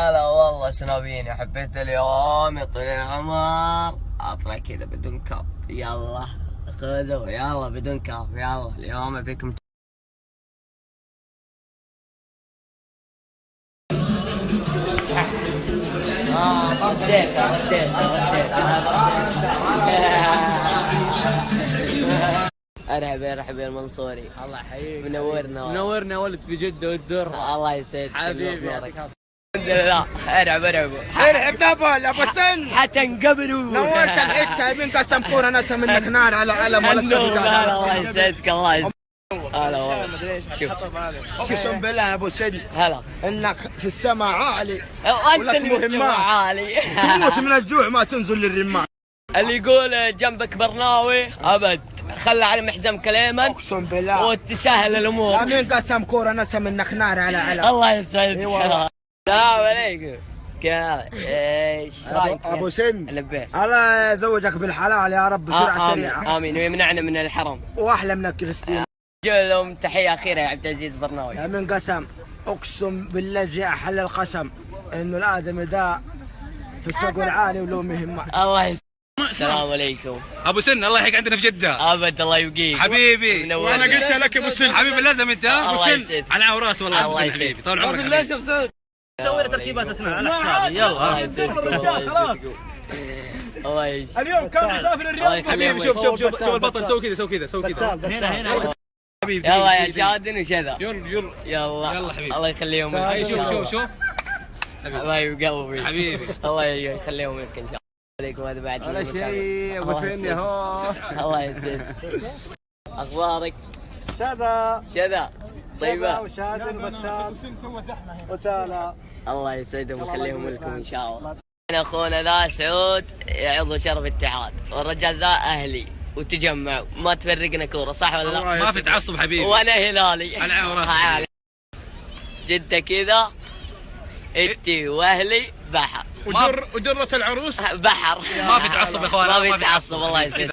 هلا والله سنابيني، حبيت اليوم يطول العمر اطلع كذا بدون كاب. يلا خذوا يلا بدون كاب، يلا اليوم ابيكم رديت ارحب يا المنصوري. الله يحييك، منورنا ولد في جدة والدرة. الله يسعدك حبيبي. الحمد لله. ارحبوا ارحب دبل ابو سن، حتنقبلوا. نورت الحته من قسم كوره ناس منك نار على علم ولا الله يسعدك. الله يسعدك. هلا والله. شوف اقسم بالله يا ابو سن هلا انك في السماء عالي، انت ولك اللي مهمات. مستوى عالي. تموت من الجوع ما تنزل للرمال. اللي يقول جنبك برناوي ابد خلى على محزم كليما اقسم بالله وتسهل الامور. من قسم كوره ناس منك نار على علم. الله يسعدك. السلام عليكم. ايش رايك ابو سن لبيت؟ الله يزوجك بالحلال يا رب بسرعه سريعه. امين ويمنعنا من الحرم. واحلى من الكريستيان. لهم تحيه اخيره يا عبد العزيز برناوي. يا من قسم اقسم بالذي احل القسم انه الادمي ده في السوق العالي وله مهمات. الله يسعدك. السلام عليكم ابو سن، الله يحييك عندنا في جده. ابد الله يبقيك حبيبي، وانا قلت لك ابو سن حبيبي لازم انت ابو سن على وراس والله. ابو سن حبيبي طول عمرك بالله شوف سعود سوي تركيبات اسنان على حسابي. يلا خلاص. الله يسعدك. اليوم كان مسافر الرياض حبيبي. شوف البطل، سوي كذا هنا حبيبي. يلا يا شادن وشذا. يلا حبيبي. الله يخليهم هاي لك. شوف حبايب قلبي حبيبي. الله يخليهم لك ان شاء الله. عليكم هذا بعد ولا شيء ابو سن يهو. الله يسعدك. اخبارك؟ شذا طيبه. وشادن وبتال وتالا. الله يسعدهم ويخليهم لكم ان شاء الله. انا اخونا ذا سعود عضو شرف اتحاد، والرجال ذا اهلي وتجمعوا ما تفرقنا كوره، صح ولا لا؟ ما في تعصب حبيبي. وانا هلالي على عين وراسي. جده كذا انتي واهلي بحر وجرة العروس بحر. ما في تعصب يا اخوان. ما في تعصب. الله يسعدك.